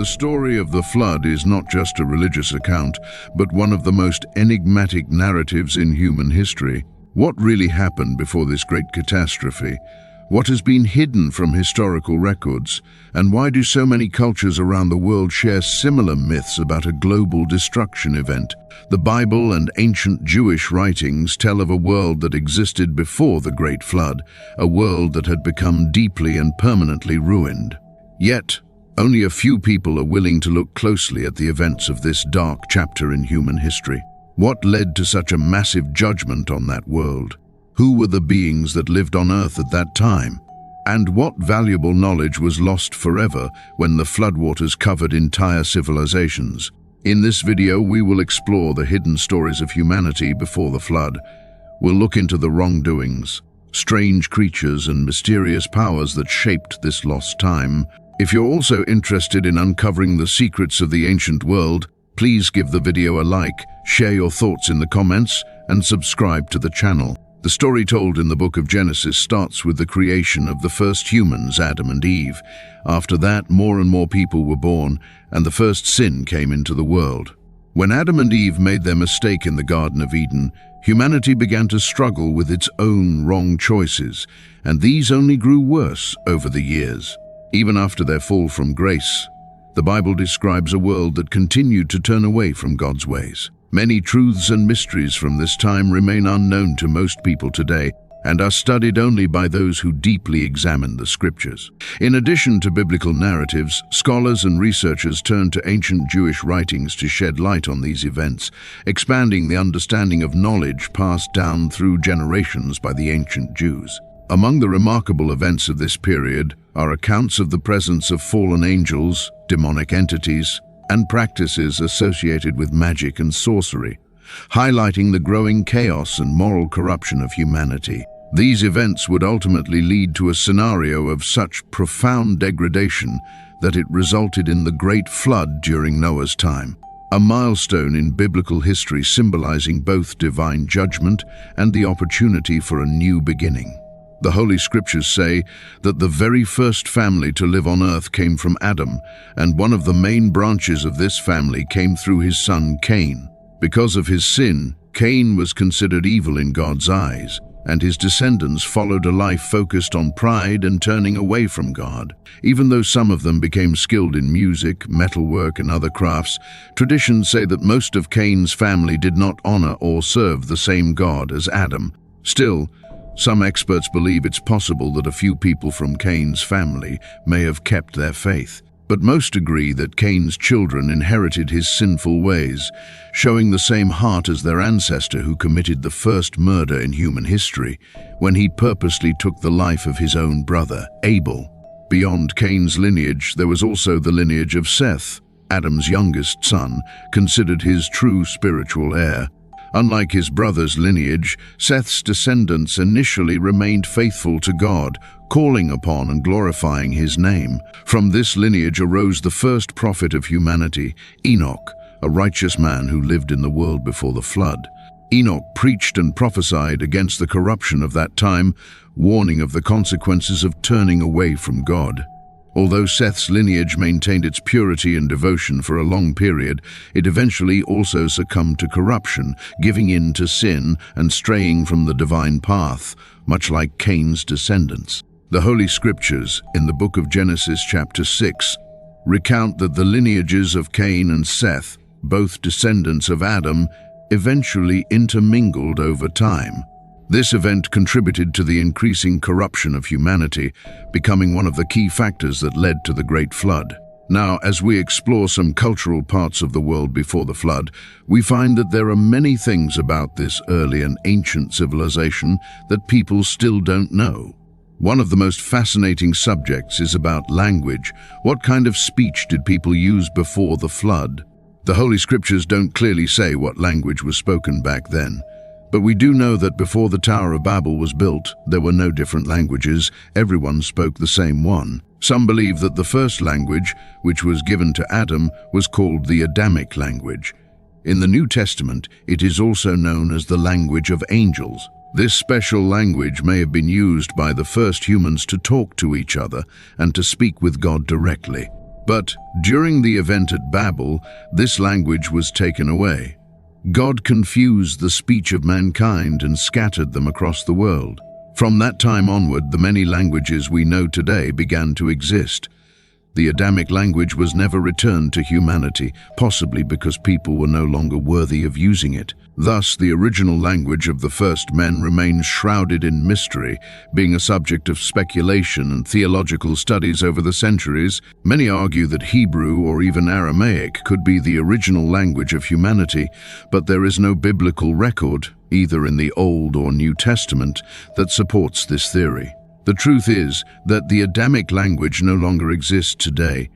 The story of the flood is not just a religious account, but one of the most enigmatic narratives in human history. What really happened before this great catastrophe? What has been hidden from historical records? And why do so many cultures around the world share similar myths about a global destruction event? The Bible and ancient Jewish writings tell of a world that existed before the Great Flood, a world that had become deeply and permanently ruined. Yet, only a few people are willing to look closely at the events of this dark chapter in human history. What led to such a massive judgment on that world? Who were the beings that lived on Earth at that time? And what valuable knowledge was lost forever when the floodwaters covered entire civilizations? In this video, we will explore the hidden stories of humanity before the flood. We'll look into the wrongdoings, strange creatures, and mysterious powers that shaped this lost time. If you're also interested in uncovering the secrets of the ancient world, please give the video a like, share your thoughts in the comments, and subscribe to the channel. The story told in the book of Genesis starts with the creation of the first humans, Adam and Eve. After that, more and more people were born, and the first sin came into the world. When Adam and Eve made their mistake in the Garden of Eden, humanity began to struggle with its own wrong choices, and these only grew worse over the years. Even after their fall from grace, the Bible describes a world that continued to turn away from God's ways. Many truths and mysteries from this time remain unknown to most people today and are studied only by those who deeply examine the scriptures. In addition to biblical narratives, scholars and researchers turn to ancient Jewish writings to shed light on these events, expanding the understanding of knowledge passed down through generations by the ancient Jews. Among the remarkable events of this period are accounts of the presence of fallen angels, demonic entities, and practices associated with magic and sorcery, highlighting the growing chaos and moral corruption of humanity. These events would ultimately lead to a scenario of such profound degradation that it resulted in the Great Flood during Noah's time, a milestone in biblical history symbolizing both divine judgment and the opportunity for a new beginning. The Holy Scriptures say that the very first family to live on earth came from Adam, and one of the main branches of this family came through his son Cain. Because of his sin, Cain was considered evil in God's eyes, and his descendants followed a life focused on pride and turning away from God. Even though some of them became skilled in music, metalwork, and other crafts, traditions say that most of Cain's family did not honor or serve the same God as Adam. Still, some experts believe it's possible that a few people from Cain's family may have kept their faith, but most agree that Cain's children inherited his sinful ways, showing the same heart as their ancestor who committed the first murder in human history when he purposely took the life of his own brother, Abel. Beyond Cain's lineage, there was also the lineage of Seth, Adam's youngest son, considered his true spiritual heir. Unlike his brother's lineage, Seth's descendants initially remained faithful to God, calling upon and glorifying his name. From this lineage arose the first prophet of humanity, Enoch, a righteous man who lived in the world before the flood. Enoch preached and prophesied against the corruption of that time, warning of the consequences of turning away from God. Although Seth's lineage maintained its purity and devotion for a long period, it eventually also succumbed to corruption, giving in to sin and straying from the divine path, much like Cain's descendants. The Holy Scriptures, in the book of Genesis chapter 6, recount that the lineages of Cain and Seth, both descendants of Adam, eventually intermingled over time. This event contributed to the increasing corruption of humanity, becoming one of the key factors that led to the Great Flood. Now, as we explore some cultural parts of the world before the flood, we find that there are many things about this early and ancient civilization that people still don't know. One of the most fascinating subjects is about language. What kind of speech did people use before the flood? The Holy Scriptures don't clearly say what language was spoken back then. But we do know that before the Tower of Babel was built, there were no different languages. Everyone spoke the same one. Some believe that the first language, which was given to Adam, was called the Adamic language. In the New Testament, it is also known as the language of angels. This special language may have been used by the first humans to talk to each other and to speak with God directly. But during the event at Babel, this language was taken away. God confused the speech of mankind and scattered them across the world. From that time onward, the many languages we know today began to exist. The Adamic language was never returned to humanity, possibly because people were no longer worthy of using it. Thus, the original language of the first men remains shrouded in mystery, being a subject of speculation and theological studies over the centuries. Many argue that Hebrew or even Aramaic could be the original language of humanity, but there is no biblical record, either in the Old or New Testament, that supports this theory. The truth is that the Adamic language no longer exists today.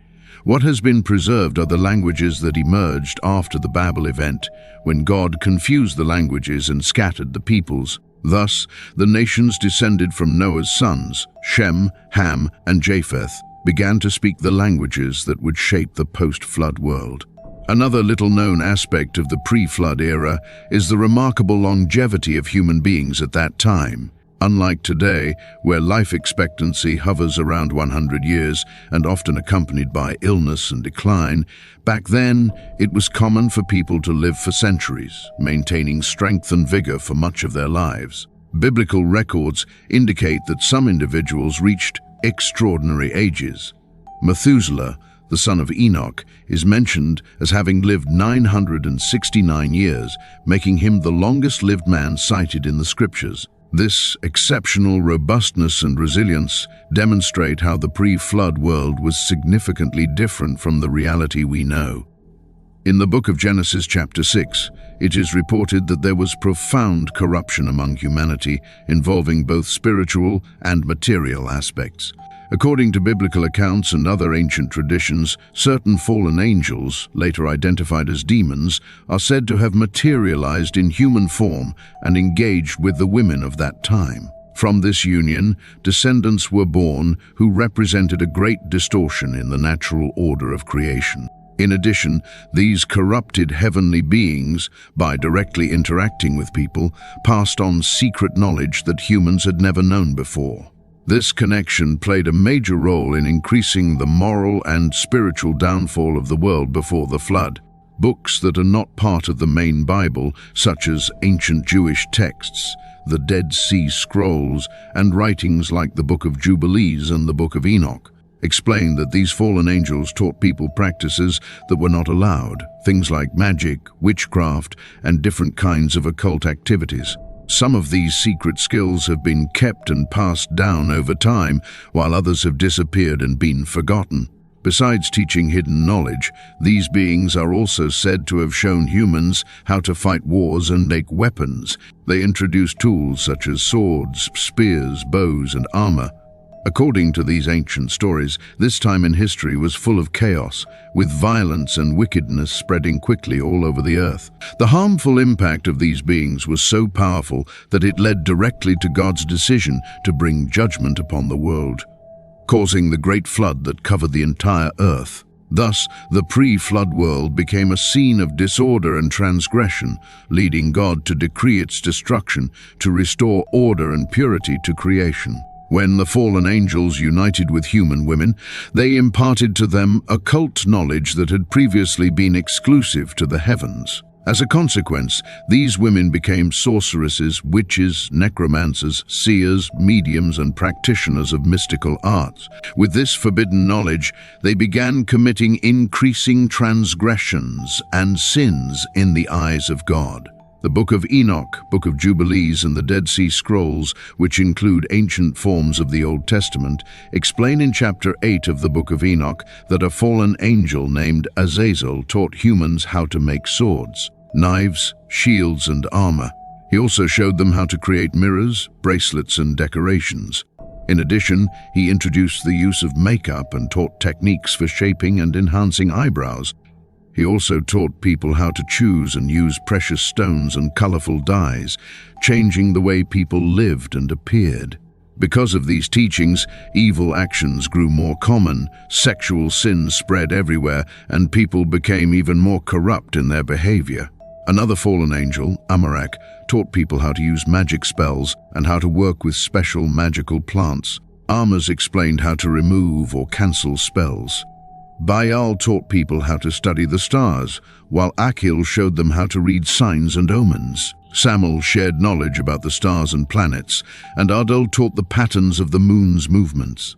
What has been preserved are the languages that emerged after the Babel event, when God confused the languages and scattered the peoples. Thus, the nations descended from Noah's sons, Shem, Ham, and Japheth, began to speak the languages that would shape the post-flood world. Another little-known aspect of the pre-flood era is the remarkable longevity of human beings at that time. Unlike today, where life expectancy hovers around 100 years and often accompanied by illness and decline, back then it was common for people to live for centuries, maintaining strength and vigor for much of their lives. Biblical records indicate that some individuals reached extraordinary ages. Methuselah, the son of Enoch, is mentioned as having lived 969 years, making him the longest-lived man cited in the scriptures. This exceptional robustness and resilience demonstrate how the pre-flood world was significantly different from the reality we know. In the book of Genesis chapter 6, it is reported that there was profound corruption among humanity, involving both spiritual and material aspects. According to biblical accounts and other ancient traditions, certain fallen angels, later identified as demons, are said to have materialized in human form and engaged with the women of that time. From this union, descendants were born who represented a great distortion in the natural order of creation. In addition, these corrupted heavenly beings, by directly interacting with people, passed on secret knowledge that humans had never known before. This connection played a major role in increasing the moral and spiritual downfall of the world before the flood. Books that are not part of the main Bible, such as ancient Jewish texts, the Dead Sea Scrolls, and writings like the Book of Jubilees and the Book of Enoch, explain that these fallen angels taught people practices that were not allowed, things like magic, witchcraft, and different kinds of occult activities. Some of these secret skills have been kept and passed down over time, while others have disappeared and been forgotten. Besides teaching hidden knowledge, these beings are also said to have shown humans how to fight wars and make weapons. They introduced tools such as swords, spears, bows, and armor. According to these ancient stories, this time in history was full of chaos, with violence and wickedness spreading quickly all over the earth. The harmful impact of these beings was so powerful that it led directly to God's decision to bring judgment upon the world, causing the great flood that covered the entire earth. Thus, the pre-flood world became a scene of disorder and transgression, leading God to decree its destruction to restore order and purity to creation. When the fallen angels united with human women, they imparted to them occult knowledge that had previously been exclusive to the heavens. As a consequence, these women became sorceresses, witches, necromancers, seers, mediums, and practitioners of mystical arts. With this forbidden knowledge, they began committing increasing transgressions and sins in the eyes of God. The Book of Enoch, Book of Jubilees, and the Dead Sea Scrolls, which include ancient forms of the Old Testament, explain in chapter 8 of the Book of Enoch that a fallen angel named Azazel taught humans how to make swords, knives, shields, and armor. He also showed them how to create mirrors, bracelets, and decorations. In addition, he introduced the use of makeup and taught techniques for shaping and enhancing eyebrows. He also taught people how to choose and use precious stones and colorful dyes, changing the way people lived and appeared. Because of these teachings, evil actions grew more common, sexual sins spread everywhere, and people became even more corrupt in their behavior. Another fallen angel, Amalek, taught people how to use magic spells and how to work with special magical plants. Amos explained how to remove or cancel spells. Baal taught people how to study the stars, while Achil showed them how to read signs and omens. Samul shared knowledge about the stars and planets, and Ardal taught the patterns of the moon's movements.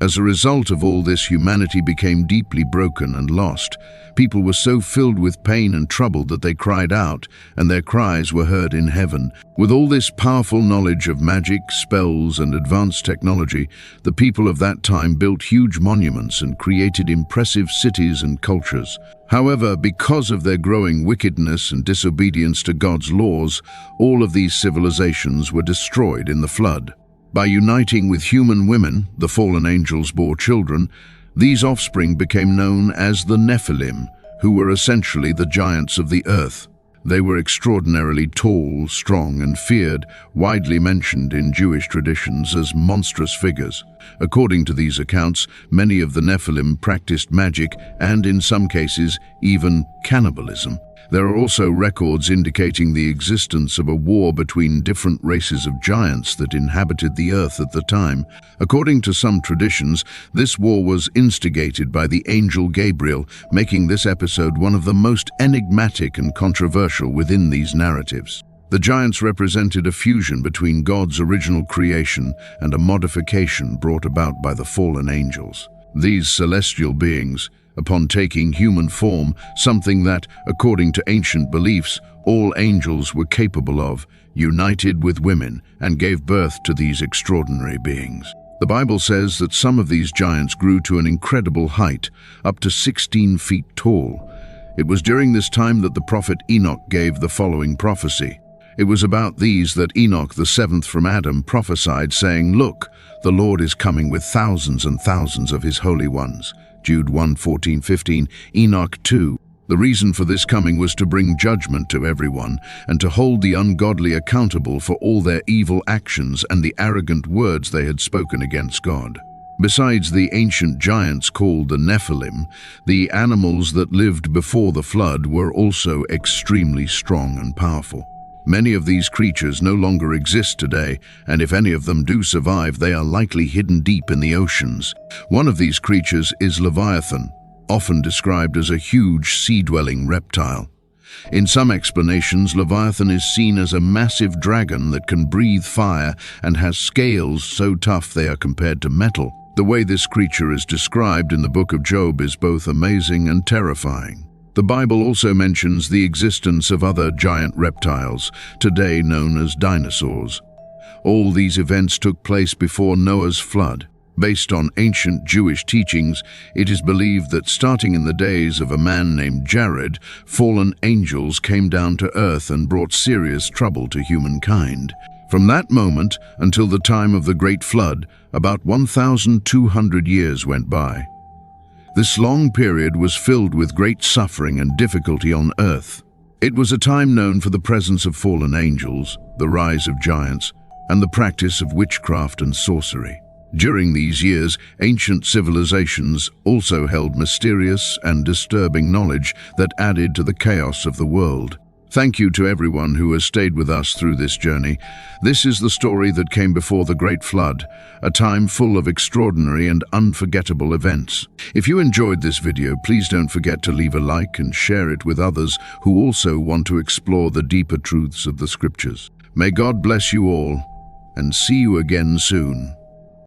As a result of all this, humanity became deeply broken and lost. People were so filled with pain and trouble that they cried out, and their cries were heard in heaven. With all this powerful knowledge of magic, spells, and advanced technology, the people of that time built huge monuments and created impressive cities and cultures. However, because of their growing wickedness and disobedience to God's laws, all of these civilizations were destroyed in the flood. By uniting with human women, the fallen angels bore children. These offspring became known as the Nephilim, who were essentially the giants of the earth. They were extraordinarily tall, strong, and feared, widely mentioned in Jewish traditions as monstrous figures. According to these accounts, many of the Nephilim practiced magic and, in some cases, even cannibalism. There are also records indicating the existence of a war between different races of giants that inhabited the earth at the time. According to some traditions, this war was instigated by the angel Gabriel, making this episode one of the most enigmatic and controversial within these narratives. The giants represented a fusion between God's original creation and a modification brought about by the fallen angels. These celestial beings, upon taking human form, something that, according to ancient beliefs, all angels were capable of, united with women and gave birth to these extraordinary beings. The Bible says that some of these giants grew to an incredible height, up to 16 feet tall. It was during this time that the prophet Enoch gave the following prophecy. It was about these that Enoch, the seventh from Adam, prophesied, saying, "Look, the Lord is coming with thousands and thousands of his holy ones." Jude 1:14-15, Enoch 2. The reason for this coming was to bring judgment to everyone and to hold the ungodly accountable for all their evil actions and the arrogant words they had spoken against God. Besides the ancient giants called the Nephilim, the animals that lived before the flood were also extremely strong and powerful. Many of these creatures no longer exist today, and if any of them do survive, they are likely hidden deep in the oceans. One of these creatures is Leviathan, often described as a huge sea-dwelling reptile. In some explanations, Leviathan is seen as a massive dragon that can breathe fire and has scales so tough they are compared to metal. The way this creature is described in the book of Job is both amazing and terrifying. The Bible also mentions the existence of other giant reptiles, today known as dinosaurs. All these events took place before Noah's flood. Based on ancient Jewish teachings, it is believed that starting in the days of a man named Jared, fallen angels came down to earth and brought serious trouble to humankind. From that moment until the time of the Great Flood, about 1,200 years went by. This long period was filled with great suffering and difficulty on earth. It was a time known for the presence of fallen angels, the rise of giants, and the practice of witchcraft and sorcery. During these years, ancient civilizations also held mysterious and disturbing knowledge that added to the chaos of the world. Thank you to everyone who has stayed with us through this journey. This is the story that came before the Great Flood, a time full of extraordinary and unforgettable events. If you enjoyed this video, please don't forget to leave a like and share it with others who also want to explore the deeper truths of the scriptures. May God bless you all, and see you again soon.